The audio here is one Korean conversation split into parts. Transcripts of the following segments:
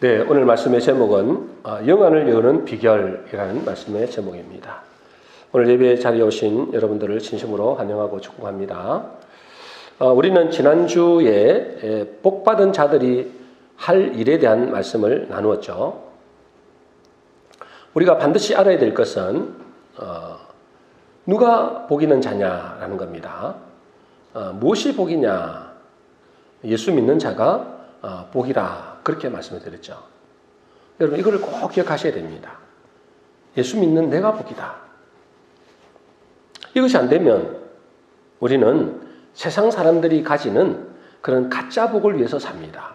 네, 오늘 말씀의 제목은 영안을 여는 비결이라는 말씀의 제목입니다. 오늘 예배 자리에 오신 여러분들을 진심으로 환영하고 축복합니다. 우리는 지난주에 복받은 자들이 할 일에 대한 말씀을 나누었죠. 우리가 반드시 알아야 될 것은 누가 복 있는 자냐라는 겁니다. 무엇이 복이냐? 예수 믿는 자가 복이라 그렇게 말씀을 드렸죠. 여러분 이거를 꼭 기억하셔야 됩니다. 예수 믿는 내가 복이다. 이것이 안 되면 우리는 세상 사람들이 가지는 그런 가짜 복을 위해서 삽니다.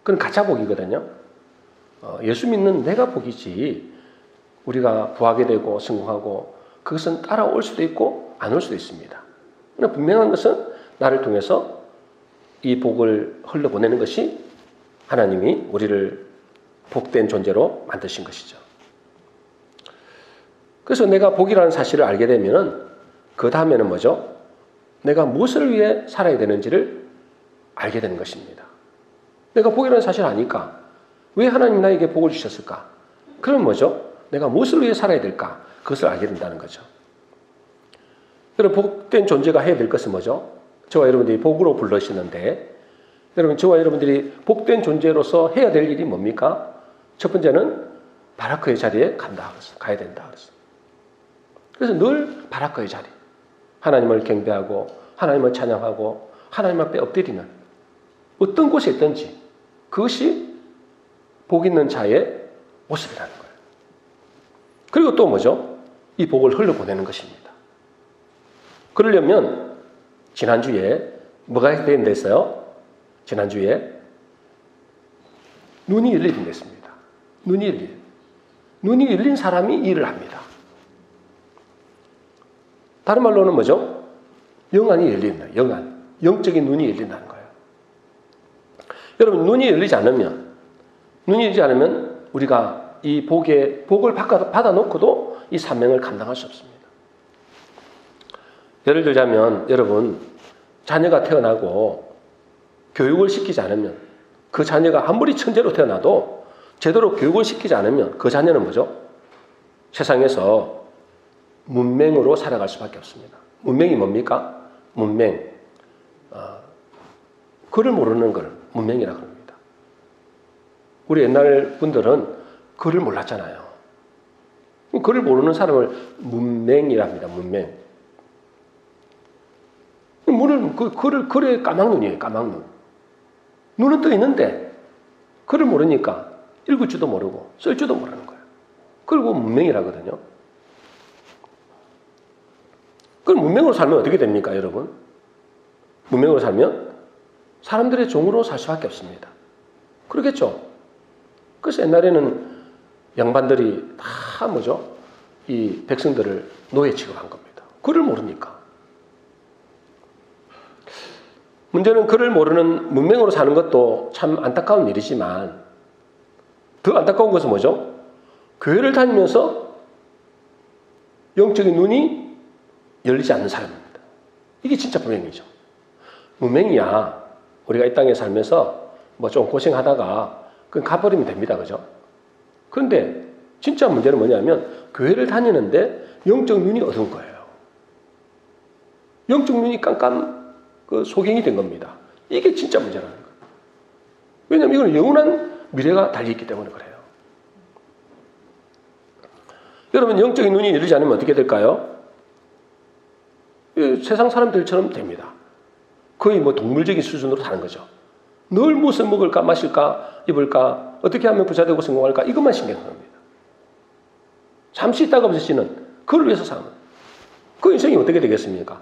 그건 가짜 복이거든요. 예수 믿는 내가 복이지 우리가 부하게 되고 성공하고 그것은 따라올 수도 있고 안 올 수도 있습니다. 그러나 분명한 것은 나를 통해서 이 복을 흘러보내는 것이 하나님이 우리를 복된 존재로 만드신 것이죠. 그래서 내가 복이라는 사실을 알게 되면 그 다음에는 뭐죠? 내가 무엇을 위해 살아야 되는지를 알게 되는 것입니다. 내가 복이라는 사실을 아니까 왜 하나님이 나에게 복을 주셨을까? 그럼 뭐죠? 내가 무엇을 위해 살아야 될까? 그것을 알게 된다는 거죠. 여러분 복된 존재가 해야 될 것은 뭐죠? 저와 여러분들이 복으로 불러시는데 여러분 저와 여러분들이 복된 존재로서 해야 될 일이 뭡니까? 첫 번째는 바라크의 자리에 가야 된다. 그래서 늘 바라크의 자리. 하나님을 경배하고 하나님을 찬양하고 하나님 앞에 엎드리는 어떤 곳에 있든지 그것이 복 있는 자의 모습이라는 거예요. 그리고 또 뭐죠? 이 복을 흘려보내는 것입니다. 그러려면 지난주에 뭐가 해야 됐어요? 지난주에 눈이 열리게 됐습니다. 눈이 열린 사람이 일을 합니다. 다른 말로는 뭐죠? 영안이 열린다. 영적인 눈이 열린다는 거예요. 여러분 눈이 열리지 않으면 우리가 이 복을 받아놓고도 이 사명을 감당할 수 없습니다. 예를 들자면 여러분 자녀가 태어나고 교육을 시키지 않으면 그 자녀가 아무리 천재로 태어나도 제대로 교육을 시키지 않으면 그 자녀는 뭐죠? 세상에서 문맹으로 살아갈 수밖에 없습니다. 문맹이 뭡니까? 글을 모르는 걸 문맹이라고 합니다. 우리 옛날 분들은 글을 몰랐잖아요. 글을 모르는 사람을 문맹이라 합니다. 문맹. 글의 까막눈이에요. 까막눈. 눈은 떠 있는데 글을 모르니까 읽을 줄도 모르고 쓸 줄도 모르는 거예요. 그리고 문맹이라거든요. 그럼 문맹으로 살면 어떻게 됩니까, 여러분? 문맹으로 살면 사람들의 종으로 살 수밖에 없습니다. 그러겠죠? 그래서 옛날에는 양반들이 다 뭐죠? 이 백성들을 노예 취급한 겁니다. 글을 모르니까. 문제는 글을 모르는 문맹으로 사는 것도 참 안타까운 일이지만 더 안타까운 것은 뭐죠? 교회를 다니면서 영적인 눈이 열리지 않는 사람입니다. 이게 진짜 불행이죠. 문맹이야 우리가 이 땅에 살면서 뭐 좀 고생하다가 그건 가버리면 됩니다. 그죠? 그런데 진짜 문제는 뭐냐면 교회를 다니는데 영적 눈이 어두운 거예요. 영적 눈이 소경이 된 겁니다. 이게 진짜 문제라는 거예요. 왜냐하면 이건 영원한 미래가 달려있기 때문에 그래요. 여러분 영적인 눈이 열리지 않으면 어떻게 될까요? 세상 사람들처럼 됩니다. 거의 뭐 동물적인 수준으로 사는 거죠. 늘 무엇을 먹을까 마실까 입을까 어떻게 하면 부자 되고 성공할까 이것만 신경 씁니다. 잠시 있다가 없어지는 그걸 위해서 사는 거예요. 그 인생이 어떻게 되겠습니까?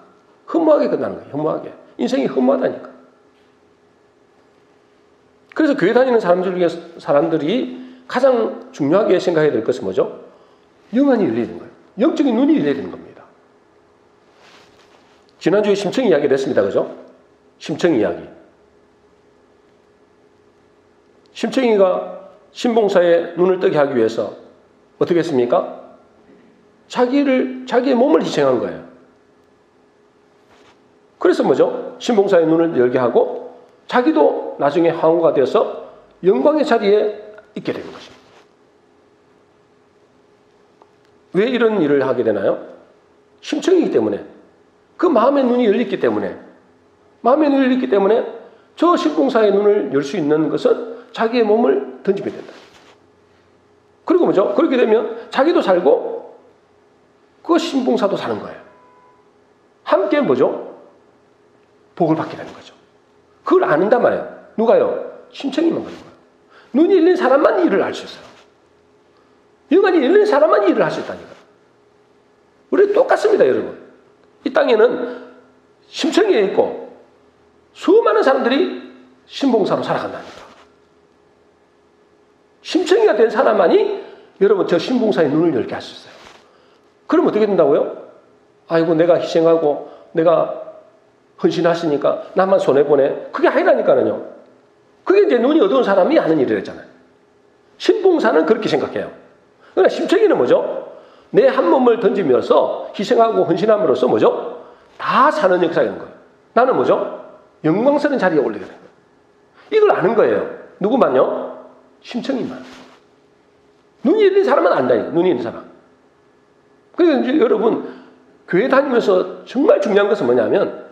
허무하게 끝나는 거예요. 허무하게. 인생이 허무하다니까. 그래서 교회 다니는 사람들이 가장 중요하게 생각해야 될 것은 뭐죠? 영안이 열리는 거예요. 영적인 눈이 열려야 되는 겁니다. 지난주에 심청 이야기를 했습니다. 그죠? 심청 이야기. 심청이가 신봉사의 눈을 뜨게 하기 위해서 어떻게 했습니까? 자기의 몸을 희생한 거예요. 그래서 뭐죠? 신봉사의 눈을 열게 하고 자기도 나중에 황후가 되어서 영광의 자리에 있게 되는 것입니다. 왜 이런 일을 하게 되나요? 심청이기 때문에, 그 마음의 눈이 열렸기 때문에, 마음의 눈이 열렸기 때문에 저 신봉사의 눈을 열 수 있는 것은 자기의 몸을 던지면 된다. 그리고 뭐죠? 그렇게 되면 자기도 살고 그 신봉사도 사는 거예요. 함께 뭐죠? 복을 받게 되는 거죠. 그걸 아는단 말이에요. 누가요? 심청이만 그런 거예요. 눈이 열린 사람만 일을 할 수 있어요. 영안이 열린 사람만 일을 할 수 있다니까요. 우리 똑같습니다, 여러분. 이 땅에는 심청이에 있고 수많은 사람들이 신봉사로 살아간다니까. 심청이가 된 사람만이 여러분 저 신봉사의 눈을 열게 할 수 있어요. 그럼 어떻게 된다고요? 아이고 내가 희생하고 내가 헌신하시니까 나만 손해보네. 그게 아니라니까요. 그게 이제 눈이 어두운 사람이 하는 일이랬잖아요. 신봉사는 그렇게 생각해요. 그러나 심청이는 뭐죠? 내 한 몸을 던지면서 희생하고 헌신함으로써 뭐죠? 다 사는 역사가 있는 거예요. 나는 뭐죠? 영광스러운 자리에 올리게 되는 거예요. 이걸 아는 거예요. 누구만요? 심청이만. 눈이 열린 사람은 안다니까. 눈이 열린 사람. 그래서 이제 여러분 교회 다니면서 정말 중요한 것은 뭐냐면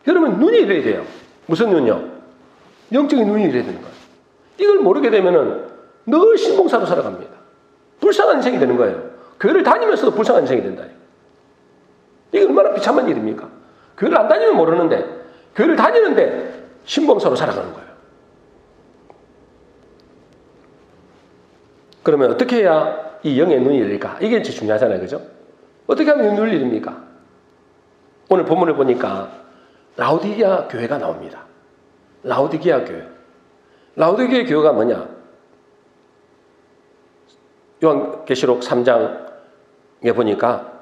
여러분 눈이 열려야 돼요. 무슨 눈이요? 영적인 눈이 열려야 되는 거예요. 이걸 모르게 되면은 늘 신봉사로 살아갑니다. 불쌍한 인생이 되는 거예요. 교회를 다니면서도 불쌍한 인생이 된다. 이게 얼마나 비참한 일입니까? 교회를 안 다니면 모르는데 교회를 다니는데 신봉사로 살아가는 거예요. 그러면 어떻게 해야 이 영의 눈이 열릴까? 이게 제일 중요하잖아요. 그죠? 어떻게 하면 눈이 열립니까? 오늘 본문을 보니까 라오디게아 교회가 나옵니다. 라오디게아 교회. 라오디게아 교회가 뭐냐? 요한계시록 3장에 보니까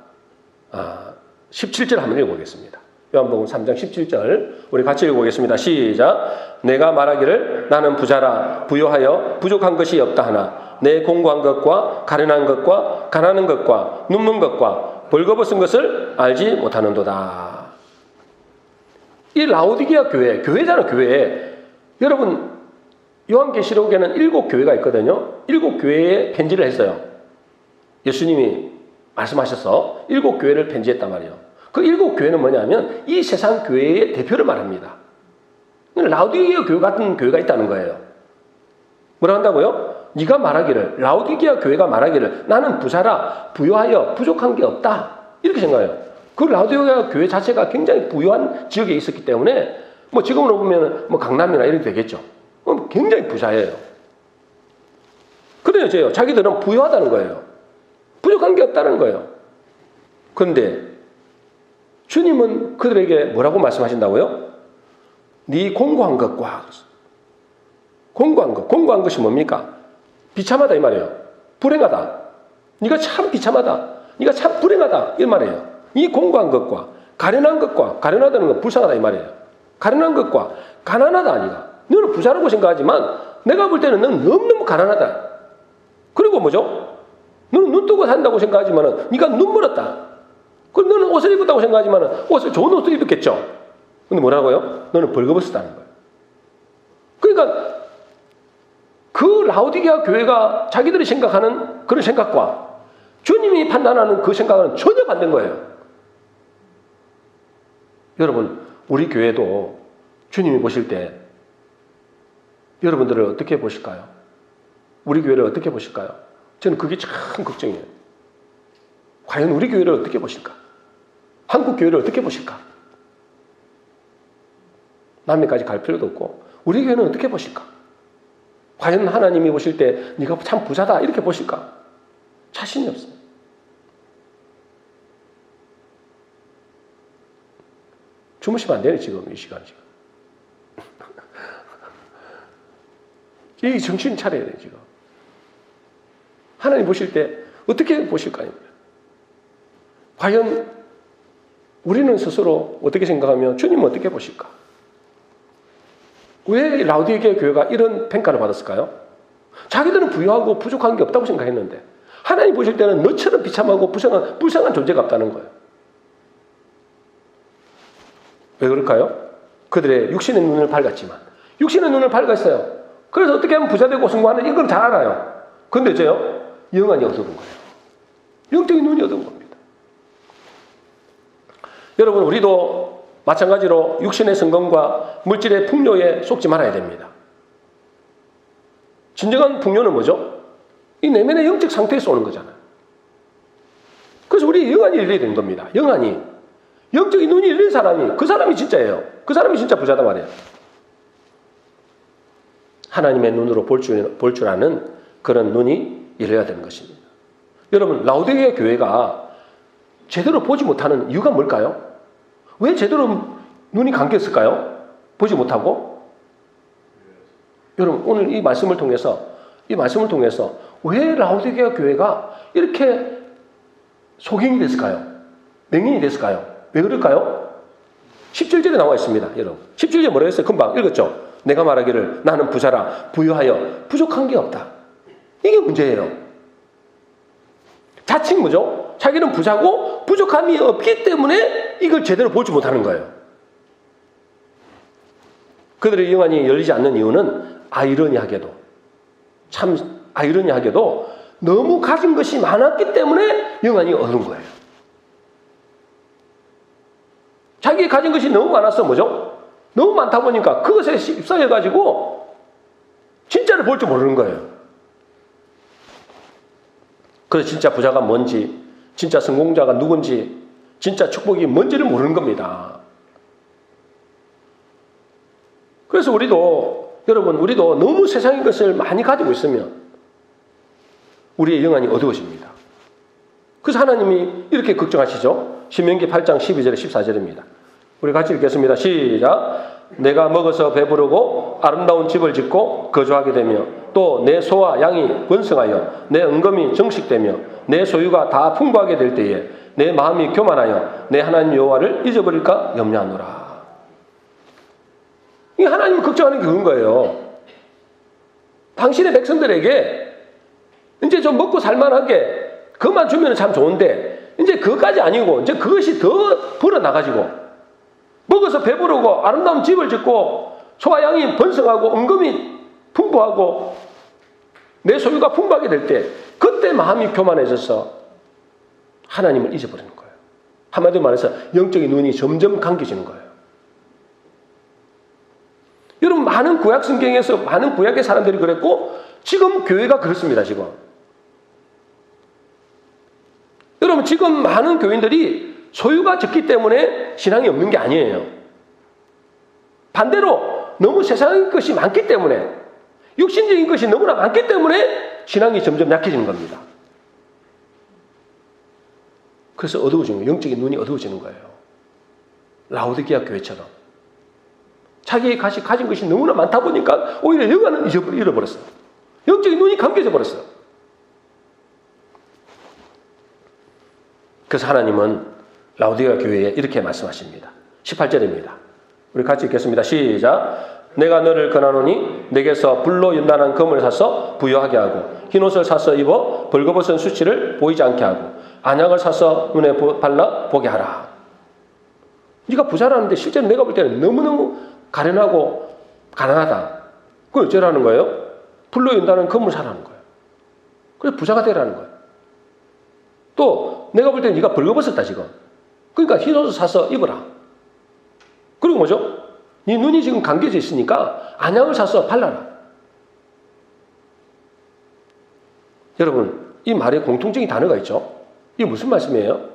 17절 한번 읽어보겠습니다. 요한복음 3장 17절 우리 같이 읽어보겠습니다. 시작. 내가 말하기를 나는 부자라 부요하여 부족한 것이 없다 하나 내 공고한 것과 가련한 것과 가난한 것과 눕는 것과 벌거벗은 것을 알지 못하는도다. 이 라오디게아 교회, 교회잖아 교회. 여러분 요한계시록에는 7교회가 있거든요. 7교회에 편지를 했어요. 예수님이 말씀하셔서 7교회를 편지했단 말이에요. 그 7교회는 뭐냐면 이 세상 교회의 대표를 말합니다. 라오디게아 교회 같은 교회가 있다는 거예요. 뭐라 한다고요? 네가 말하기를, 라오디게아 교회가 말하기를 나는 부자라 부요하여 부족한 게 없다. 이렇게 생각해요. 그 라오디게아 교회 자체가 굉장히 부유한 지역에 있었기 때문에 뭐 지금으로 보면 뭐 강남이나 이렇게 되겠죠. 굉장히 부자예요. 그래요, 저요. 자기들은 부유하다는 거예요. 부족한 게 없다는 거예요. 그런데 주님은 그들에게 뭐라고 말씀하신다고요? 네 공고한 것과 공고한 것이 뭡니까? 비참하다 이 말이에요. 불행하다. 네가 참 비참하다. 네가 참 불행하다 이 말이에요. 이 공고한 것과 가련한 것과 가련하다는 건 불쌍하다 이 말이에요. 가련한 것과 가난하다 아니가. 너는 부자라고 생각하지만 내가 볼 때는 너는 너무너무 가난하다. 그리고 뭐죠? 너는 눈 뜨고 산다고 생각하지만 네가 눈 멀었다. 그럼 너는 옷을 입었다고 생각하지만 옷을 좋은 옷을 입었겠죠. 근데 뭐라고요? 너는 벌거벗었다는 거예요. 그러니까 그 라오디게아 교회가 자기들이 생각하는 그런 생각과 주님이 판단하는 그 생각은 전혀 반대인 거예요. 여러분 우리 교회도 주님이 보실 때 여러분들을 어떻게 보실까요? 우리 교회를 어떻게 보실까요? 저는 그게 참 걱정이에요. 과연 우리 교회를 어떻게 보실까? 한국 교회를 어떻게 보실까? 남미까지 갈 필요도 없고 우리 교회는 어떻게 보실까? 과연 하나님이 보실 때 네가 참 부자다 이렇게 보실까? 자신이 없어요. 주무시면 안 되네 지금 이 시간 지금. 이 정신 차려야 돼 지금. 하나님 보실 때 어떻게 보실까요? 과연 우리는 스스로 어떻게 생각하며 주님은 어떻게 보실까? 왜 라오디게아 교회가 이런 평가를 받았을까요? 자기들은 부유하고 부족한 게 없다고 생각했는데 하나님 보실 때는 너처럼 비참하고 불쌍한 존재가 없다는 거예요. 왜 그럴까요? 그들의 육신의 눈을 밝았지만 육신의 눈을 밝았어요. 그래서 어떻게 하면 부자 되고 성공하는 이걸 잘 알아요. 근데 저요, 영안이 어두운 거예요. 영적인 눈이 어두운 겁니다. 여러분, 우리도 마찬가지로 육신의 성공과 물질의 풍요에 속지 말아야 됩니다. 진정한 풍요는 뭐죠? 이 내면의 영적 상태에서 오는 거잖아요. 그래서 우리 영안이 열려야 되는 겁니다. 영안이. 영적인 눈이 열린 사람이, 그 사람이 진짜예요. 그 사람이 진짜 부자다 말이에요. 하나님의 눈으로 볼 줄 아는 그런 눈이 열려야 되는 것입니다. 여러분, 라오디게아 교회가 제대로 보지 못하는 이유가 뭘까요? 왜 제대로 눈이 감겼을까요? 보지 못하고? 여러분, 오늘 이 말씀을 통해서 왜 라오디게아 교회가 이렇게 소경이 됐을까요? 맹인이 됐을까요? 왜 그럴까요? 17절에 나와 있습니다. 여러분, 17절에 뭐라고 했어요? 금방 읽었죠? 내가 말하기를 나는 부자라 부유하여 부족한 게 없다. 이게 문제예요. 자칭 뭐죠? 자기는 부자고 부족함이 없기 때문에 이걸 제대로 보지 못하는 거예요. 그들의 영안이 열리지 않는 이유는 아이러니하게도 너무 가진 것이 많았기 때문에 영안이 어두운 거예요. 자기 가진 것이 너무 많아서 뭐죠? 너무 많다 보니까 그것에 휩싸여가지고 진짜를 볼 줄 모르는 거예요. 그래서 진짜 부자가 뭔지, 진짜 성공자가 누군지, 진짜 축복이 뭔지를 모르는 겁니다. 그래서 우리도 너무 세상의 것을 많이 가지고 있으면 우리의 영안이 어두워집니다. 그래서 하나님이 이렇게 걱정하시죠. 신명기 8장 12절에 14절입니다. 우리 같이 읽겠습니다. 시작. 내가 먹어서 배부르고 아름다운 집을 짓고 거주하게 되며 또 내 소와 양이 번성하여 내 은금이 정식되며 내 소유가 다 풍부하게 될 때에 내 마음이 교만하여 내 하나님 여호와를 잊어버릴까 염려하노라. 이 하나님을 걱정하는 게 그런 거예요. 당신의 백성들에게 이제 좀 먹고 살만하게 그것만 주면 참 좋은데 이제 그것까지 아니고 이제 그것이 더 벌어나가지고 먹어서 배부르고 아름다운 집을 짓고 소와 양이 번성하고 은금이 풍부하고 내 소유가 풍부하게 될 때 그때 마음이 교만해져서 하나님을 잊어버리는 거예요. 한마디로 말해서 영적인 눈이 점점 감겨지는 거예요. 여러분, 많은 구약 성경에서 많은 구약의 사람들이 그랬고 지금 교회가 그렇습니다. 지금 여러분, 지금 많은 교인들이 소유가 적기 때문에 신앙이 없는 게 아니에요. 반대로 너무 세상의 것이 많기 때문에, 육신적인 것이 너무나 많기 때문에 신앙이 점점 약해지는 겁니다. 그래서 어두워지는 거예요. 영적인 눈이 어두워지는 거예요. 라오디게아 교회처럼. 자기의 가진 것이 너무나 많다 보니까 오히려 영안은 잃어버렸어요. 영적인 눈이 감겨져 버렸어요. 그래서 하나님은 라오디게아 교회에 이렇게 말씀하십니다. 18절입니다. 우리 같이 읽겠습니다. 시작. 내가 너를 권하노니 내게서 불로 연단한 금을 사서 부유하게 하고 흰옷을 사서 입어 벌거벗은 수치를 보이지 않게 하고 안약을 사서 눈에 발라 보게 하라. 네가 부자라는데 실제로 내가 볼 때는 너무너무 가련하고 가난하다. 그걸 어쩌라는 거예요? 불로 연단한 금을 사라는 거예요. 그래서 부자가 되라는 거예요. 또 내가 볼 때는 네가 벌거벗었다 지금. 그러니까 흰옷을 사서 입어라. 그리고 뭐죠? 네 눈이 지금 감겨져 있으니까 안약을 사서 발라라. 여러분, 이 말에 공통적인 단어가 있죠? 이게 무슨 말씀이에요?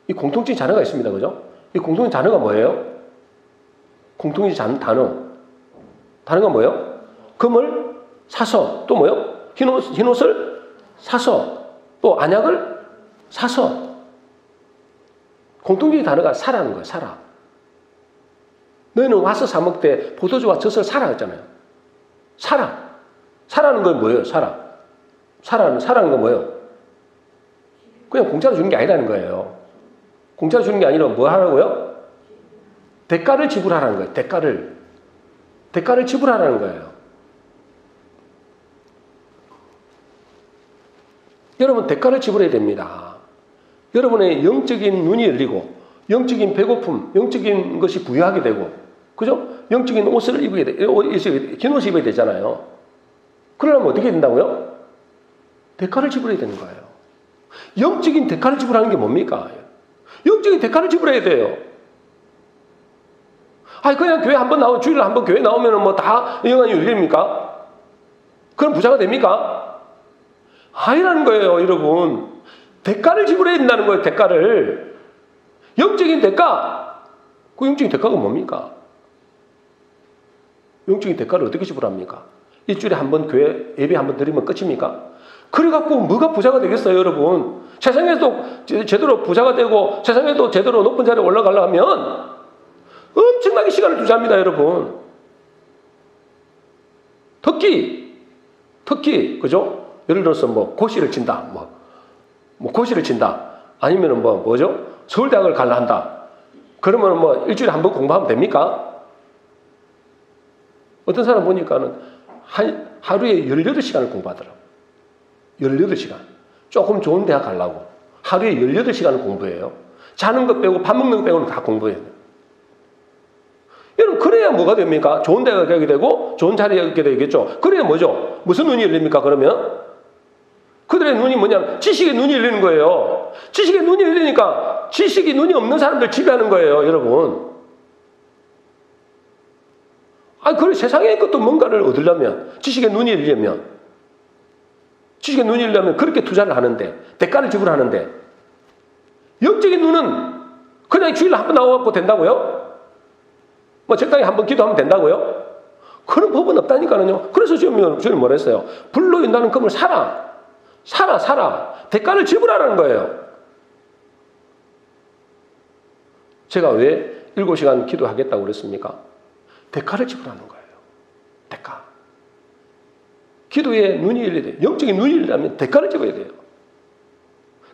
이 공통적인 단어가 있습니다. 그죠? 이 공통적인 단어가 뭐예요? 공통적인 단어가 뭐예요? 금을 사서, 또 뭐예요? 흰옷을 사서, 또 안약을 사서. 공통적인 단어가 사라는 거예요. 사라. 너희는 와서 사 먹되 포도주와 젖을 사라 했잖아요. 사라. 사라는 건 뭐예요? 사라는 건 뭐예요? 그냥 공짜로 주는 게 아니라는 거예요. 공짜로 주는 게 아니라 뭐 하라고요? 대가를 지불하라는 거예요. 대가를 지불하라는 거예요. 여러분, 대가를 지불해야 됩니다. 여러분의 영적인 눈이 열리고 영적인 배고픔, 영적인 것이 부여하게 되고 그죠? 영적인 옷을 입어야 돼. 긴 옷을 입어야 되잖아요. 그러려면 어떻게 된다고요? 대가를 지불해야 되는 거예요. 영적인 대가를 지불하는 게 뭡니까? 영적인 대가를 지불해야 돼요. 아니, 그냥 교회 한번 나오면, 주일에 한번 교회 나오면 뭐 다 영안이 열립니까? 그럼 부자가 됩니까? 아니라는 거예요, 여러분. 대가를 지불해야 된다는 거예요, 대가를. 영적인 대가. 그 영적인 대가가 뭡니까? 영적인 대가를 어떻게 지불합니까? 일주일에 한 번 교회 예배 한 번 드리면 끝입니까? 그래갖고 뭐가 부자가 되겠어요, 여러분? 세상에도 제대로 부자가 되고 세상에도 제대로 높은 자리에 올라가려면 엄청나게 시간을 투자합니다, 여러분. 특히, 그죠? 예를 들어서 뭐 고시를 친다, 뭐 고시를 친다, 아니면은 뭐죠? 서울대학을 갈라 한다. 그러면 뭐 일주일에 한 번 공부하면 됩니까? 어떤 사람 보니까는 하루에 18시간을 공부하더라고. 18시간. 조금 좋은 대학 가려고. 하루에 18시간을 공부해요. 자는 것 빼고 밥 먹는 것 빼고는 다 공부해요. 여러분, 그래야 뭐가 됩니까? 좋은 대학을 가게 되고 좋은 자리에 가게 되겠죠. 그래야 뭐죠? 무슨 눈이 열립니까, 그러면? 그들의 눈이 뭐냐면 지식의 눈이 열리는 거예요. 지식의 눈이 열리니까 지식이 눈이 없는 사람들 지배하는 거예요, 여러분. 그래, 세상의 것도 뭔가를 얻으려면, 지식의 눈이 열리려면 그렇게 투자를 하는데, 대가를 지불하는데, 영적인 눈은 그냥 주일에 한 번 나와갖고 된다고요? 뭐 적당히 한 번 기도하면 된다고요? 그런 법은 없다니까요. 그래서 저는 뭐라 했어요? 불로 인다는 금을 사라. 대가를 지불하라는 거예요. 제가 왜 7시간 기도하겠다고 그랬습니까? 대가를 지불하는 거예요. 대가. 기도에 눈이 열려야 돼요. 영적인 눈이 열리려면 대가를 지불해야 돼요.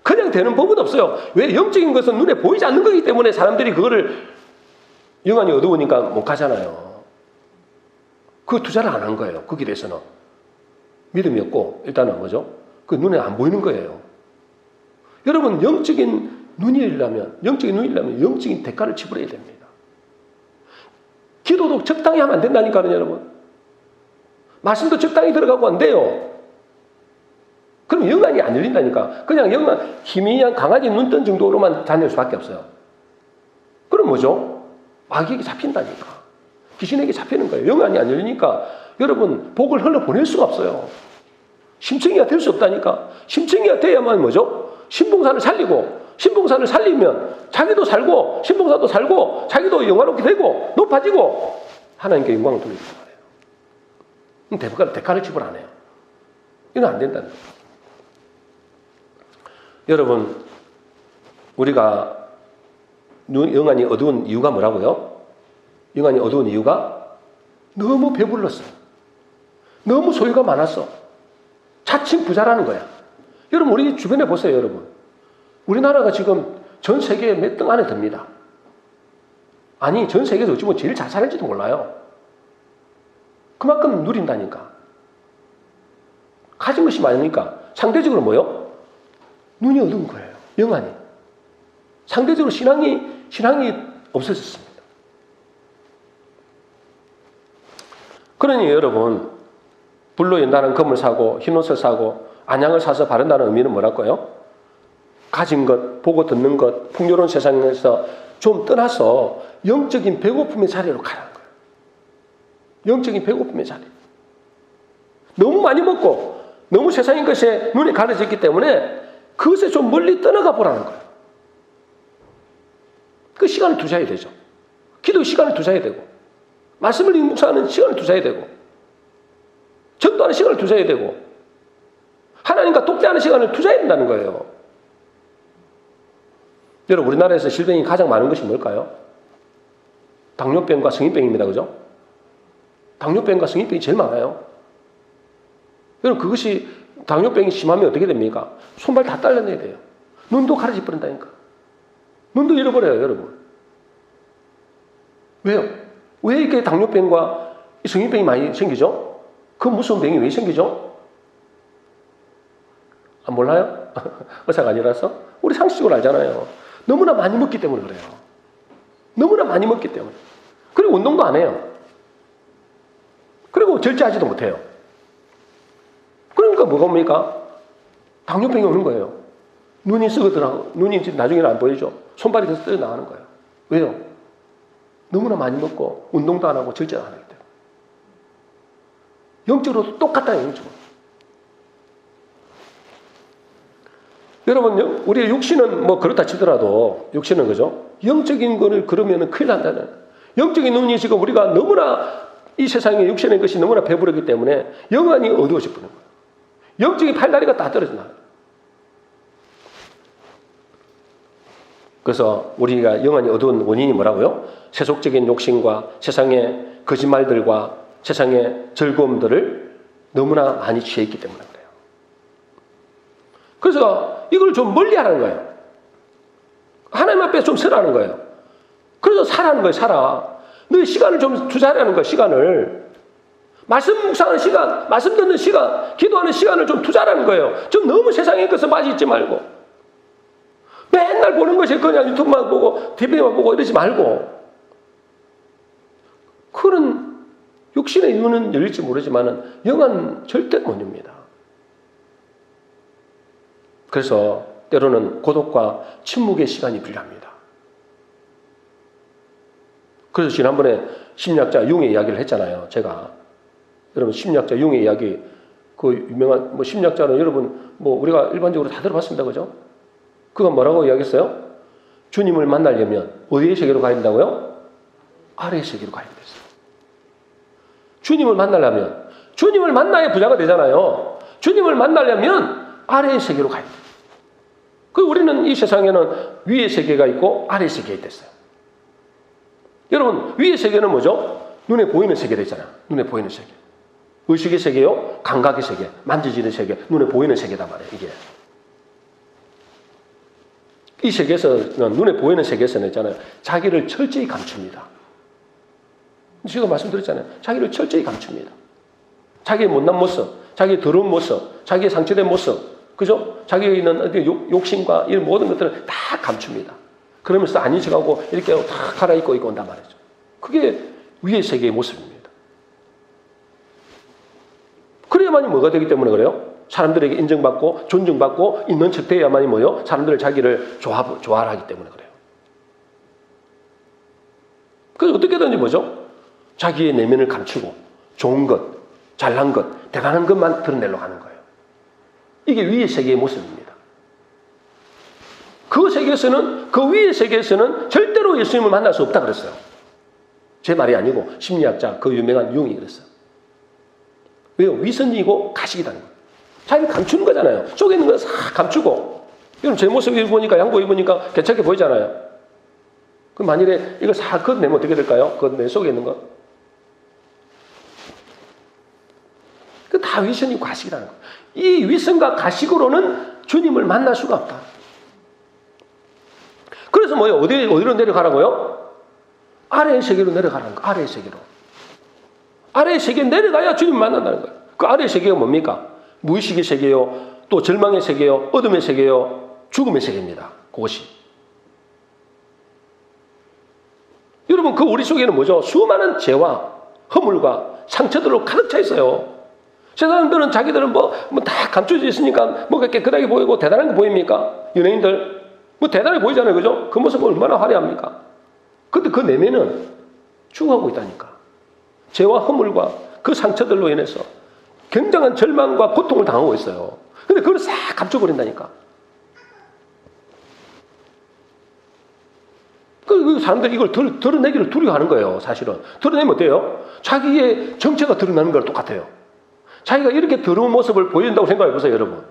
그냥 되는 법은 없어요. 왜? 영적인 것은 눈에 보이지 않는 거기 때문에 사람들이 그거를 영안이 어두우니까 못 가잖아요. 그 투자를 안 한 거예요. 그 길에서는. 믿음이 없고 일단은 뭐죠? 그 눈에 안 보이는 거예요. 여러분, 영적인 눈이 열리려면 영적인 대가를 지불해야 됩니다. 기도도 적당히 하면 안 된다니까요, 여러분. 말씀도 적당히 들어가고 안 돼요. 그럼 영안이 안 열린다니까. 그냥 영안, 희미한 강아지 눈뜬 정도로만 다닐 수밖에 없어요. 그럼 뭐죠? 마귀에게 잡힌다니까. 귀신에게 잡히는 거예요. 영안이 안 열리니까 여러분, 복을 흘러보낼 수가 없어요. 심청이가 될 수 없다니까. 심청이가 돼야만 뭐죠? 신봉산을 살리면 자기도 살고 신봉사도 살고 자기도 영화롭게 되고 높아지고 하나님께 영광을 돌리는 거예요. 대가를 지불 안 해요. 이건 안 된다는 거예요. 여러분, 우리가 영안이 어두운 이유가 뭐라고요? 영안이 어두운 이유가 너무 배불렀어. 너무 소유가 많았어. 자칭 부자라는 거야. 여러분, 우리 주변에 보세요, 여러분. 우리나라가 지금 전 세계 몇 등 안에 듭니다. 아니, 전 세계에서 어찌 보면 제일 잘 사는지도 몰라요. 그만큼 누린다니까. 가진 것이 많으니까 상대적으로 뭐요? 눈이 어두운 거예요. 영안이. 상대적으로 신앙이 없어졌습니다. 그러니 여러분, 불로 연다는 금을 사고 흰옷을 사고 안양을 사서 바른다는 의미는 뭐랄까요? 가진 것, 보고 듣는 것, 풍요로운 세상에서 좀 떠나서 영적인 배고픔의 자리로 가라는 거예요. 영적인 배고픔의 자리. 너무 많이 먹고 너무 세상인 것에 눈이 가려졌기 때문에 그것에 좀 멀리 떠나가 보라는 거예요. 그 시간을 투자해야 되죠. 기도 시간을 투자해야 되고, 말씀을 묵상하는 시간을 투자해야 되고, 전도하는 시간을 투자해야 되고, 하나님과 독대하는 시간을 투자해야 된다는 거예요. 여러분, 우리나라에서 질병이 가장 많은 것이 뭘까요? 당뇨병과 성인병입니다. 그죠? 당뇨병과 성인병이 제일 많아요. 여러분, 그것이 당뇨병이 심하면 어떻게 됩니까? 손발 다 딸려내야 돼요. 눈도 가려져 버린다니까. 눈도 잃어버려요, 여러분. 왜요? 왜 이렇게 당뇨병과 성인병이 많이 생기죠? 그 무서운 병이 왜 생기죠? 안 몰라요? 의사가 아니라서? 우리 상식적으로 알잖아요. 너무나 많이 먹기 때문에 그래요. 너무나 많이 먹기 때문에. 그리고 운동도 안 해요. 그리고 절제하지도 못해요. 그러니까 뭐가 옵니까? 당뇨병이 오는 거예요. 눈이 썩어들어, 눈이 나중에는 안 보이죠. 손발이 계속 떨어 나가는 거예요. 왜요? 너무나 많이 먹고 운동도 안 하고 절제도 안 하기 때문에. 영적으로도 똑같다, 영적으로. 여러분, 우리의 육신은 뭐 그렇다 치더라도, 육신은 그죠? 영적인 거를 그러면 큰일 난다는. 영적인 눈이 지금 우리가 너무나 이 세상에 육신의 것이 너무나 배부르기 때문에 영안이 어두워져 버리는 거예요. 영적인 팔다리가 다 떨어진다. 그래서 우리가 영안이 어두운 원인이 뭐라고요? 세속적인 욕심과 세상의 거짓말들과 세상의 즐거움들을 너무나 많이 취해있기 때문에 그래요. 그래서 이걸 좀 멀리 하라는 거예요. 하나님 앞에 좀 서라는 거예요. 그래서 살라는 거예요, 살아. 너의 시간을 좀 투자하라는 거예요, 시간을. 말씀 묵상하는 시간, 말씀 듣는 시간, 기도하는 시간을 좀 투자하라는 거예요. 좀 너무 세상에 것에 빠져 있지 말고. 맨날 보는 것이 그냥 유튜브만 보고, TV만 보고 이러지 말고. 그런 육신의 눈은 열릴지 모르지만 영은 절대 못 엽니다. 그래서 때로는 고독과 침묵의 시간이 필요합니다. 그래서 지난번에 심리학자 융의 이야기를 했잖아요. 제가. 여러분, 심리학자 융의 이야기, 그 유명한, 뭐 심리학자는 여러분, 뭐 우리가 일반적으로 다 들어봤습니다. 그죠? 그가 뭐라고 이야기했어요? 주님을 만나려면 어디의 세계로 가야 된다고요? 아래의 세계로 가야 됐어요. 주님을 만나려면, 주님을 만나야 부자가 되잖아요. 주님을 만나려면 아래의 세계로 가야 돼요. 그 우리는 이 세상에는 위의 세계가 있고 아래의 세계가 있댔어요. 여러분, 위의 세계는 뭐죠? 눈에 보이는 세계가 있잖아요. 눈에 보이는 세계. 의식의 세계요, 감각의 세계, 만져지는 세계, 눈에 보이는 세계단 말이에요. 이게. 이 세계에서는, 눈에 보이는 세계에서는 있잖아요. 자기를 철저히 감춥니다. 제가 말씀드렸잖아요. 자기를 철저히 감춥니다. 자기의 못난 모습, 자기의 더러운 모습, 자기의 상처된 모습, 그죠? 자기에 있는 욕심과 이런 모든 것들을 다 감춥니다. 그러면서 아닌 척하고 이렇게 다 갈아입고 있고 온단 말이죠. 그게 위의 세계의 모습입니다. 그래야만이 뭐가 되기 때문에 그래요? 사람들에게 인정받고 존중받고 있는 척 돼야만이 뭐요? 사람들 자기를 좋아하기 때문에 그래요. 그래서 어떻게든지 뭐죠? 자기의 내면을 감추고 좋은 것, 잘난 것, 대단한 것만 드러내려고 하는 거예요. 이게 위의 세계의 모습입니다. 그 세계에서는, 그 위의 세계에서는 절대로 예수님을 만날 수 없다 그랬어요. 제 말이 아니고 심리학자 그 유명한 융이 그랬어요. 왜요? 위선이고 가식이다는 거예요. 자기를 감추는 거잖아요. 속에 있는 거 싹 감추고. 여러분, 제 모습 입으니까, 양복 입으니까 괜찮게 보이잖아요. 그럼 만일에 이걸 싹 걷어내면 어떻게 될까요? 그 내 속에 있는 거. 그 다 위선이고 가식이라는 거예요. 이 위선과 가식으로는 주님을 만날 수가 없다. 그래서 뭐예요? 어디로 내려가라고요? 아래의 세계로 내려가라는 거예요. 아래의 세계로. 아래의 세계에 내려가야 주님을 만난다는 거예요. 그 아래의 세계가 뭡니까? 무의식의 세계요, 또 절망의 세계요, 어둠의 세계요, 죽음의 세계입니다. 그것이. 여러분, 그 우리 속에는 뭐죠? 수많은 죄와 허물과 상처들로 가득 차 있어요. 세상들은 자기들은 뭐 다 감춰져 있으니까 뭐가 깨끗하게 보이고 대단한 게 보입니까? 연예인들. 뭐 대단해 보이잖아요. 그죠? 그 모습은 얼마나 화려합니까? 근데 그 내면은 죽어가고 있다니까. 죄와 허물과 그 상처들로 인해서 굉장한 절망과 고통을 당하고 있어요. 근데 그걸 싹 감춰버린다니까. 그 사람들이 이걸 드러내기를 두려워하는 거예요. 사실은. 드러내면 어때요? 자기의 정체가 드러나는 거랑 똑같아요. 자기가 이렇게 더러운 모습을 보여준다고 생각해 보세요, 여러분.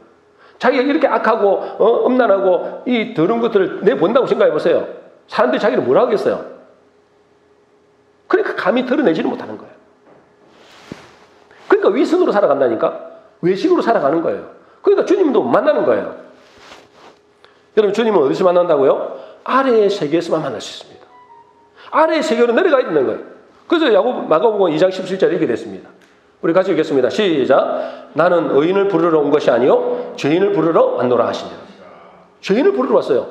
자기가 이렇게 악하고 음란하고 이 더러운 것들을 내본다고 생각해 보세요. 사람들이 자기를 뭐라 하겠어요? 그러니까 감히 드러내지를 못하는 거예요. 그러니까 위선으로 살아간다니까? 외식으로 살아가는 거예요. 그러니까 주님도 만나는 거예요. 여러분, 주님은 어디서 만난다고요? 아래의 세계에서만 만날 수 있습니다. 아래의 세계로 내려가야 되는 거예요. 그래서 마가복음 2장 17절에 이렇게 됐습니다. 우리 같이 읽겠습니다. 시작. 나는 의인을 부르러 온 것이 아니요 죄인을 부르러 왔노라 하시니라. 죄인을 부르러 왔어요.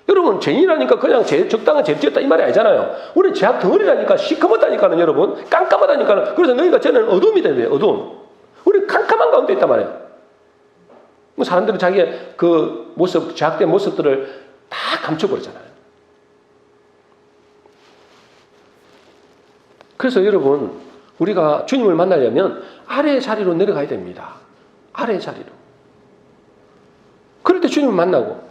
여러분, 죄인이라니까 그냥 적당한 죄를 지었다 이 말이 아니잖아요. 우리는 죄악 덩어리라니까, 시커멓다니까는, 여러분. 깜깜하다니까는. 그래서 너희가 저는 어둠이 된대요, 어둠. 우리 캄캄한 가운데 있단 말이에요. 뭐 사람들은 자기의 그 모습, 죄악된 모습들을 다 감춰버리잖아요. 그래서 여러분, 우리가 주님을 만나려면 아래의 자리로 내려가야 됩니다. 아래의 자리로. 그럴 때 주님을 만나고,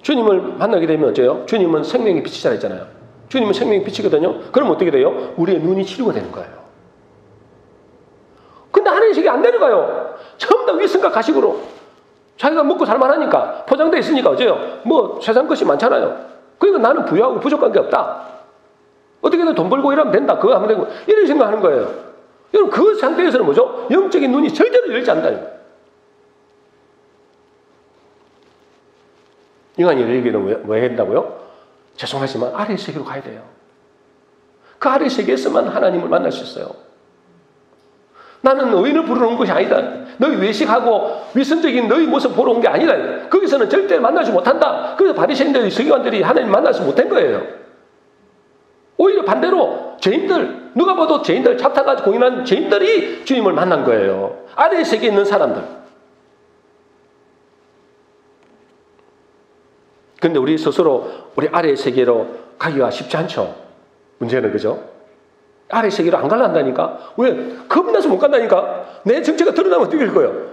주님을 만나게 되면 어째요? 주님은 생명의 빛이라 했잖아요. 주님은 생명의 빛이거든요. 그럼 어떻게 돼요? 우리의 눈이 치료가 되는 거예요. 근데 하나님 세계 안 내려가요. 전부 다 위선과 가식으로. 자기가 먹고 살만하니까, 포장되어 있으니까 어째요? 뭐 세상 것이 많잖아요. 그러니까 나는 부유하고 부족한 게 없다. 어떻게든 돈 벌고 이러면 된다. 그거 하면 되고. 이런 생각하는 거예요. 여러분, 그 상태에서는 뭐죠? 영적인 눈이 절대로 열지 않는다는 거예요. 인간이 열리기는 왜 한다고요? 죄송하지만 아래의 세계로 가야 돼요. 그 아래의 세계에서만 하나님을 만날 수 있어요. 나는 의인을 부르러 온 것이 아니다. 너희 외식하고 위선적인 너희 모습 보러 온 게 아니다. 거기서는 절대 만나지 못한다. 그래서 바리새인들이 서기관들이 하나님 만나지 못한 거예요. 오히려 반대로 죄인들, 누가 봐도 죄인들, 잡타가지고 공인한 죄인들이 주님을 만난 거예요. 아래의 세계에 있는 사람들. 근데 우리 스스로 우리 아래의 세계로 가기가 쉽지 않죠. 문제는 그죠? 아래의 세계로 안 갈란다니까. 왜? 겁나서 못 간다니까. 내 정체가 드러나면 어떻게 될 거예요?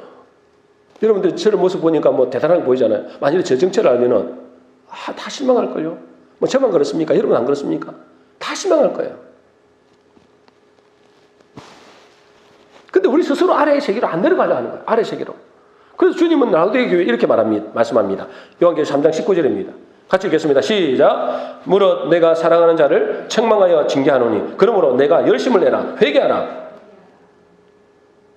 여러분들 저런 모습 보니까 뭐 대단하게 보이잖아요. 만약에 저 정체를 알면은 다 실망할걸요. 뭐 저만 그렇습니까? 여러분 안 그렇습니까? 다 실망할 거예요. 근데 우리 스스로 아래의 세계로 안 내려가려 하는 거예요. 아래의 세계로. 그래서 주님은 라우디게 교회에 이렇게 말씀합니다. 요한계시록 3장 19절입니다. 같이 읽겠습니다. 시작. 무릇 내가 사랑하는 자를 책망하여 징계하노니 그러므로 내가 열심을 내라. 회개하라.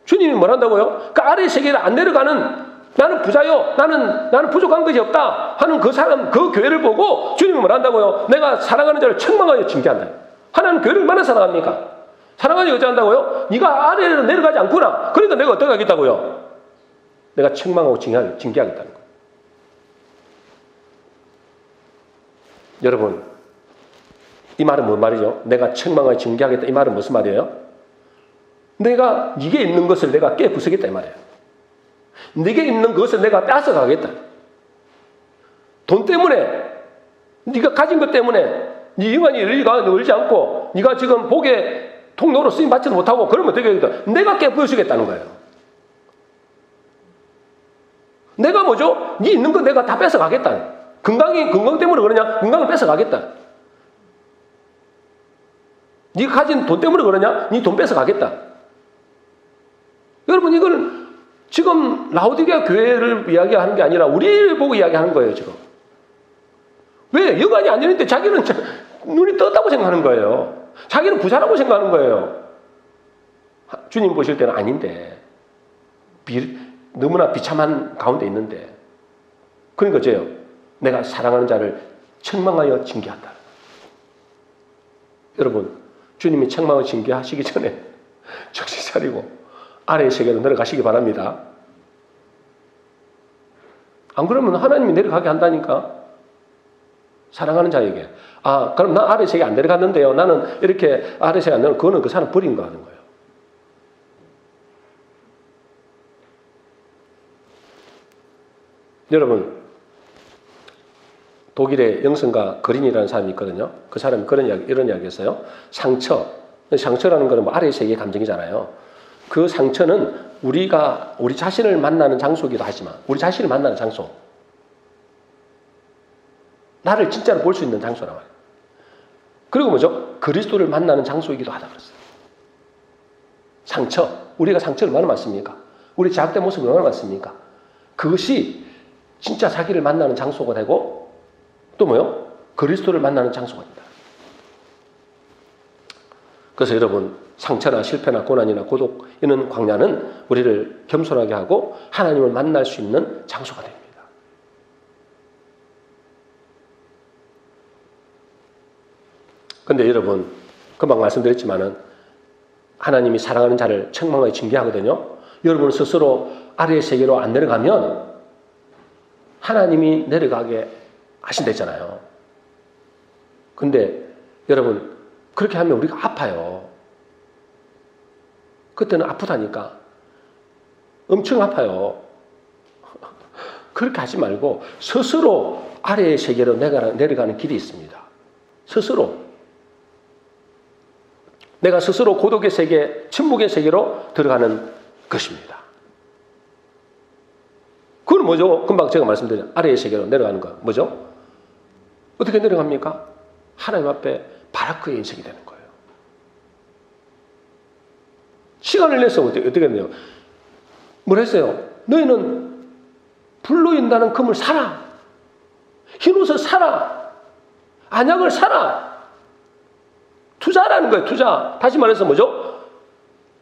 주님이 뭘 한다고요? 그 아래의 세계를 안 내려가는 나는 부자요. 나는 부족한 것이 없다 하는 그 사람, 그 교회를 보고 주님이 뭘 한다고요? 내가 사랑하는 자를 책망하여 징계한다. 하나님 교회를 얼마나 사랑합니까? 사랑하지 어찌한다고요? 네가 아래로 내려가지 않구나. 그러니까 내가 어떻게 하겠다고요? 내가 책망하고 징계하겠다는 거예요. 여러분, 이 말은 뭔 말이죠? 내가 책망하고 징계하겠다. 이 말은 무슨 말이에요? 내가 네게 있는 것을 내가 깨부수겠다 이 말이에요. 네게 있는 것을 내가 뺏어가겠다. 돈 때문에, 네가 가진 것 때문에 네 영안이 열지 않고 네가 지금 복의 통로로 쓰임 받지도 못하고 그러면 어떻게 하겠다? 내가 깨부수겠다는 거예요. 내가 뭐죠? 네 있는 거 내가 다 뺏어가겠다. 건강 때문에 그러냐? 건강을 뺏어가겠다. 네가 가진 돈 때문에 그러냐? 네 돈 뺏어가겠다. 여러분, 이걸 지금 라오디게아 교회를 이야기하는 게 아니라 우리를 보고 이야기하는 거예요, 지금. 왜? 여간이 안 되는데 자기는 눈이 떴다고 생각하는 거예요. 자기는 부자라고 생각하는 거예요. 주님 보실 때는 아닌데. 너무나 비참한 가운데 있는데. 그러니까 어째요? 내가 사랑하는 자를 책망하여 징계한다. 여러분, 주님이 책망하여 징계하시기 전에 정신 차리고 아래의 세계로 내려가시기 바랍니다. 안 그러면 하나님이 내려가게 한다니까. 사랑하는 자에게. 아, 그럼 나 아래의 세계 안 내려갔는데요. 나는 이렇게 아래의 세계 안 내려가면 그거는 그 사람 버린 거 하는 거예요. 여러분, 독일의 영성가 그린이라는 사람이 있거든요. 그 사람이 이런 이야기 했어요. 상처라는 거는 뭐 아래의 세계의 감정이잖아요. 그 상처는 우리 자신을 만나는 장소이기도 하지만, 우리 자신을 만나는 장소. 나를 진짜로 볼 수 있는 장소란 말이에요. 그리고 뭐죠? 그리스도를 만나는 장소이기도 하다 그랬어요. 상처. 우리가 상처를 얼마나 많습니까? 우리 제약된 모습이 얼마나 많습니까? 그것이 진짜 자기를 만나는 장소가 되고 또 뭐요? 그리스도를 만나는 장소가 된다. 그래서 여러분, 상처나 실패나 고난이나 고독 이런 광야는 우리를 겸손하게 하고 하나님을 만날 수 있는 장소가 됩니다. 그런데 여러분, 금방 말씀드렸지만은 하나님이 사랑하는 자를 책망하여 징계하거든요. 여러분 스스로 아래의 세계로 안 내려가면 하나님이 내려가게 하신댔잖아요. 근데 여러분, 그렇게 하면 우리가 아파요. 그때는 아프다니까. 엄청 아파요. 그렇게 하지 말고 스스로 아래의 세계로 내려가는 길이 있습니다. 스스로. 내가 스스로 고독의 세계, 침묵의 세계로 들어가는 것입니다. 그건 뭐죠? 금방 제가 말씀드린 아래의 세계로 내려가는 거. 뭐죠? 어떻게 내려갑니까? 하나님 앞에 바라크의 인생이 되는 거예요. 시간을 내서 어떻게 했네요? 뭘 했어요? 너희는 불로 인다는 금을 사라. 흰옷을 사라. 안약을 사라. 투자라는 거예요. 투자. 다시 말해서 뭐죠?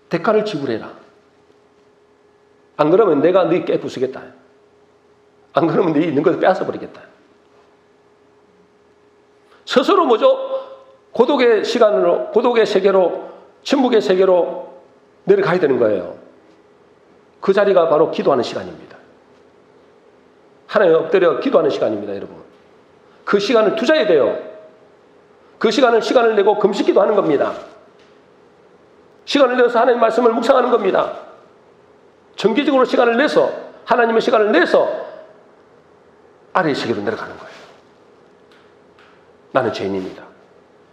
대가를 지불해라. 안 그러면 내가 너희 깨부수겠다. 안 그러면 너희 있는 것을 빼앗아 버리겠다. 스스로 뭐죠? 고독의 시간으로, 고독의 세계로, 침묵의 세계로 내려가야 되는 거예요. 그 자리가 바로 기도하는 시간입니다. 하나님 엎드려 기도하는 시간입니다, 여러분. 그 시간을 투자해야 돼요. 그 시간을 내고 금식기도 하는 겁니다. 시간을 내서 하나님 말씀을 묵상하는 겁니다. 정기적으로 시간을 내서, 하나님의 시간을 내서 아래의 세계로 내려가는 거예요. 나는 죄인입니다.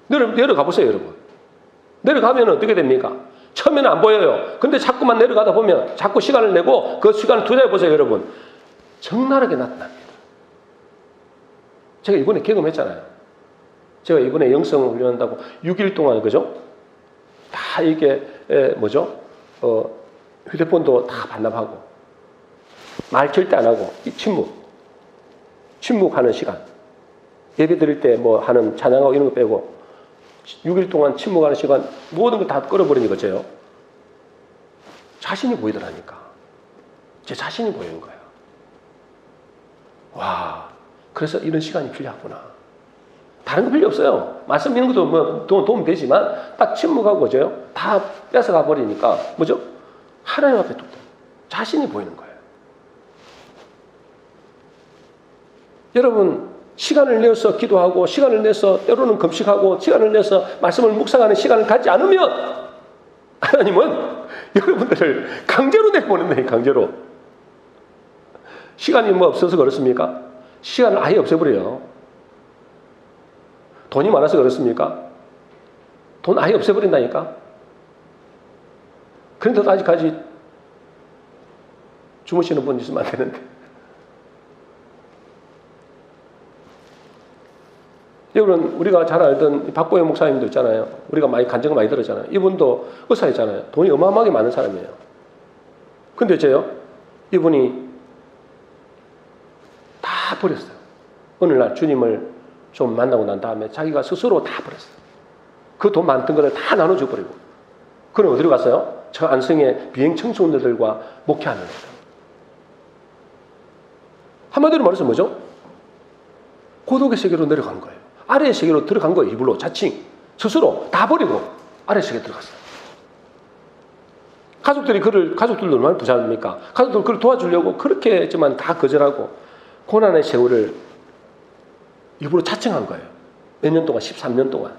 내려가 보세요, 여러분. 내려가면 어떻게 됩니까? 처음에는 안 보여요. 근데 자꾸만 내려가다 보면 자꾸 시간을 내고 그 시간을 투자해 보세요, 여러분. 적나라하게 나타납니다. 제가 이번에 경험했잖아요. 제가 이번에 영성 훈련한다고 6일 동안, 그죠? 다 이게, 뭐죠? 휴대폰도 다 반납하고, 말 절대 안 하고, 이 침묵하는 시간. 예배 드릴 때 뭐 하는 찬양하고 이런 거 빼고, 6일 동안 침묵하는 시간, 모든 걸 다 끌어버리는 거죠. 자신이 보이더라니까. 제 자신이 보이는 거예요. 와, 그래서 이런 시간이 필요하구나. 다른 거 필요 없어요. 말씀 이런 것도 뭐 도움 되지만, 딱 침묵하고, 그죠? 다 뺏어가 버리니까, 뭐죠? 하나님 앞에 또 자신이 보이는 거예요. 여러분, 시간을 내서 기도하고, 시간을 내서 때로는 금식하고, 시간을 내서 말씀을 묵상하는 시간을 갖지 않으면, 하나님은 여러분들을 강제로 내보낸다, 강제로. 시간이 뭐 없어서 그렇습니까? 시간을 아예 없애버려요. 돈이 많아서 그렇습니까? 돈 아예 없애버린다니까? 그런데도 아직까지 주무시는 분 있으면 안 되는데. 여러분, 우리가 잘 알던 박보영 목사님도 있잖아요. 우리가 간증을 많이 들었잖아요. 이분도 의사였잖아요. 돈이 어마어마하게 많은 사람이에요. 근데 이분이 다 버렸어요. 어느 날 주님을 좀 만나고 난 다음에 자기가 스스로 다 버렸어요. 그 돈 많던 거를 다 나눠줘 버리고. 그럼 어디로 갔어요? 저 안성의 비행 청소년들과 목회하는 거예요. 한마디로 말해서 뭐죠? 고독의 세계로 내려간 거예요. 아래의 세계로 들어간 거예요. 이불로 자칭 스스로 다 버리고 아래의 세계에 들어갔어요. 가족들도 얼마나 부자입니까? 가족들 그걸 도와주려고 그렇게 했지만 다 거절하고 고난의 세월을 일부러 자청한 거예요. 몇 년 동안? 13년 동안.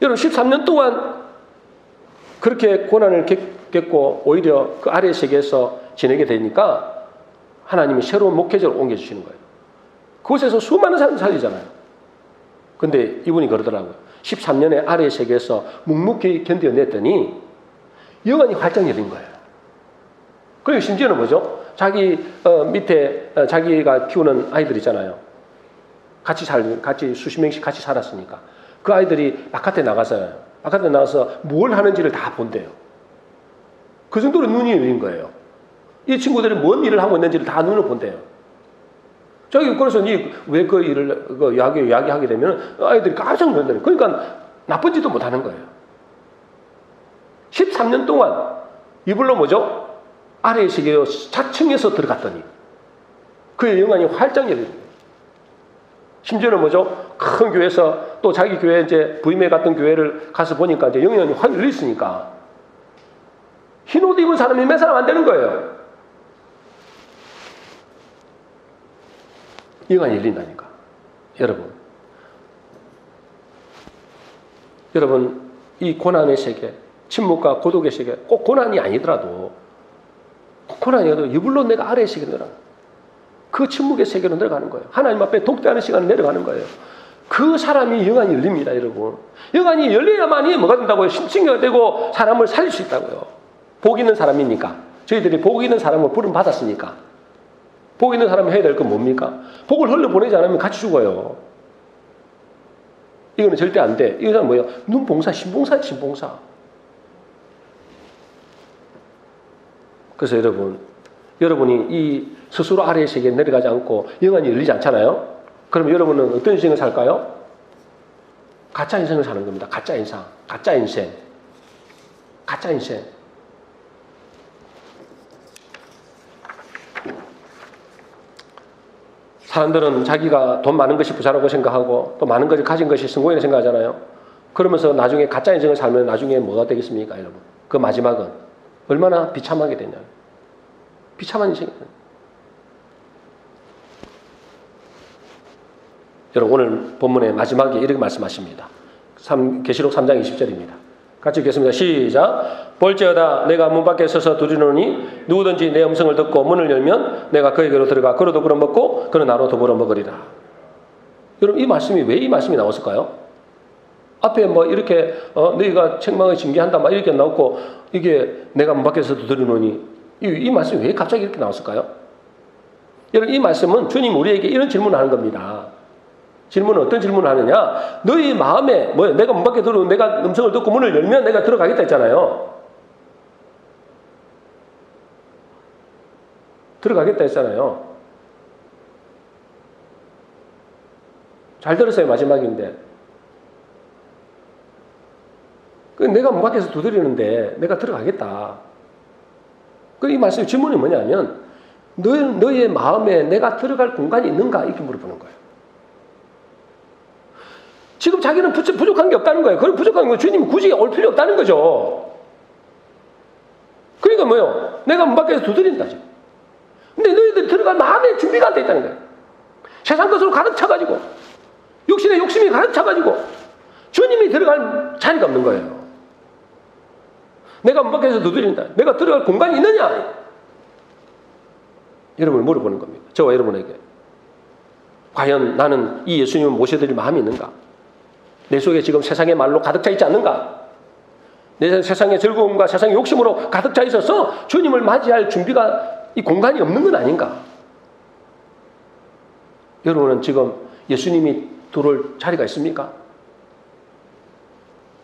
여러분, 13년 동안 그렇게 고난을 겪고 오히려 그 아래의 세계에서 지내게 되니까 하나님이 새로운 목회자로 옮겨주시는 거예요. 그곳에서 수많은 사람을 살리잖아요. 근데 이분이 그러더라고요. 13년의 아래의 세계에서 묵묵히 견뎌냈더니 영안이 활짝 열린 거예요. 그리고 심지어는 뭐죠? 자기 밑에 자기가 키우는 아이들 있잖아요. 같이 수십 명씩 같이 살았으니까 그 아이들이 바깥에 나가서 뭘 하는지를 다 본대요. 그 정도로 눈이 열린 거예요. 이 친구들이 뭔 일을 하고 있는지를 다 눈으로 본대요. 그래서 왜 그 일을 이야기하게 되면 아이들이 깜짝 놀라요. 그러니까 나쁜 짓도 못 하는 거예요. 13년 동안 이불로 뭐죠? 아래의 세계로 자청해서 들어갔더니 그의 영안이 활짝 열린 거예요. 심지어는 뭐죠? 큰 교회에서 또 자기 교회 이제 부임해 갔던 교회를 가서 보니까 이제 영안이 확 열렸으니까 흰 옷 입은 사람이 몇 사람 안 되는 거예요. 영안이 열린다니까. 여러분 이 고난의 세계, 침묵과 고독의 세계, 꼭 고난이 아니더라도 이불로 내가 아래의 세계로 내려가는 거예요. 그 침묵의 세계로 내려가는 거예요. 하나님 앞에 독대하는 시간을 내려가는 거예요. 그 사람이 영안이 열립니다, 여러분. 영안이 열려야만이 뭐가 된다고요? 심층이가 되고 사람을 살릴 수 있다고요. 복 있는 사람이니까. 저희들이 복 있는 사람을 부름 받았으니까. 복 있는 사람이 해야 될 건 뭡니까? 복을 흘려보내지 않으면 같이 죽어요. 이거는 절대 안 돼. 이거는 뭐예요? 눈봉사, 신봉사, 신봉사. 그래서 여러분이 이 스스로 아래의 세계에 내려가지 않고 영안이 열리지 않잖아요? 그럼 여러분은 어떤 인생을 살까요? 가짜 인생을 사는 겁니다. 가짜 인생. 가짜 인생. 가짜 인생. 사람들은 자기가 돈 많은 것이 부자라고 생각하고 또 많은 것을 가진 것이 성공이라고 생각하잖아요. 그러면서 나중에 가짜 인생을 살면 나중에 뭐가 되겠습니까, 여러분? 그 마지막은 얼마나 비참하게 되냐. 비참한 인생이에요. 여러분 오늘 본문의 마지막에 이렇게 말씀하십니다. 계시록 3장 20절입니다. 같이 읽겠습니다. 시작. 볼지어다 내가 문 밖에 서서 두드리노니 누구든지 내 음성을 듣고 문을 열면 내가 그에게로 들어가 그로 더불어 먹고 그는 나로 더불어 먹으리라. 여러분 이 말씀이 왜 이 말씀이 나왔을까요? 앞에 뭐 이렇게 너희가 책망을 징계한다 막 이렇게 나왔고 이게 내가 문 밖에서 두드리노니 이 말씀이 왜 갑자기 이렇게 나왔을까요? 여러분 이 말씀은 주님 우리에게 이런 질문을 하는 겁니다. 질문은 어떤 질문을 하느냐? 너희 마음에 내가 문 밖에 들어오면 내가 음성을 듣고 문을 열면 내가 들어가겠다 했잖아요. 들어가겠다 했잖아요. 잘 들었어요. 마지막인데. 내가 문 밖에서 두드리는데 내가 들어가겠다. 이 말씀의 질문이 뭐냐면 너의 마음에 내가 들어갈 공간이 있는가? 이렇게 물어보는 거예요. 지금 자기는 부족한 게 없다는 거예요. 그럼 부족한 거 주님이 굳이 올 필요 없다는 거죠. 그러니까 뭐요? 내가 문 밖에서 두드린다. 근데 너희들이 들어갈 마음의 준비가 안 돼 있다는 거예요. 세상 것으로 가득 차가지고 육신의 욕심이 가득 차가지고 주님이 들어갈 자리가 없는 거예요. 내가 문 밖에서 두드린다. 내가 들어갈 공간이 있느냐? 여러분을 물어보는 겁니다. 저와 여러분에게. 과연 나는 이 예수님을 모셔드릴 마음이 있는가? 내 속에 지금 세상의 말로 가득 차 있지 않는가? 내 세상의 즐거움과 세상의 욕심으로 가득 차 있어서 주님을 맞이할 준비가 이 공간이 없는 건 아닌가? 여러분은 지금 예수님이 들어올 자리가 있습니까?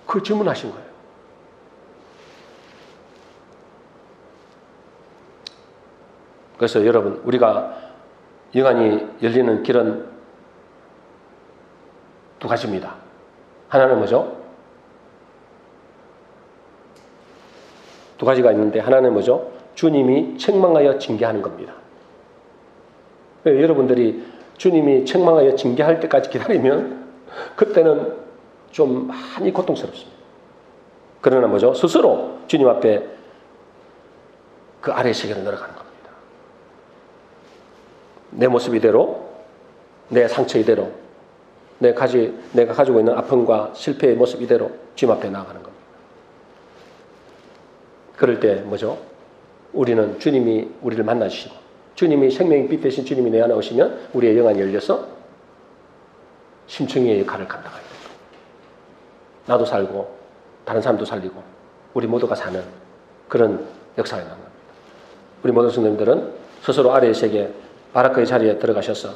그걸 질문하신 거예요. 그래서 여러분 우리가 영안이 열리는 길은 두 가지입니다. 하나는 뭐죠? 두 가지가 있는데 하나는 뭐죠? 주님이 책망하여 징계하는 겁니다. 여러분들이 주님이 책망하여 징계할 때까지 기다리면 그때는 좀 많이 고통스럽습니다. 그러나 뭐죠? 스스로 주님 앞에 그 아래의 세계로 내려가는 겁니다. 내 모습 이대로, 내 상처 이대로, 내가 가지고 있는 아픔과 실패의 모습 이대로 주님 앞에 나아가는 겁니다. 그럴 때 뭐죠? 우리는 주님이 우리를 만나주시고 주님이 생명의 빛 되신 주님이 내 안에 오시면 우리의 영안이 열려서 심층의 역할을 감당하게 됩니다. 나도 살고 다른 사람도 살리고 우리 모두가 사는 그런 역사가 나는 겁니다. 우리 모든 성도님들은 스스로 아래의 세계 바라크의 자리에 들어가셔서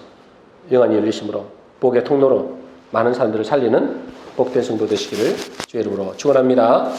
영안이 열리심으로 복의 통로로 많은 사람들을 살리는 복된 성도 되시기를 주의 이름으로 축원합니다.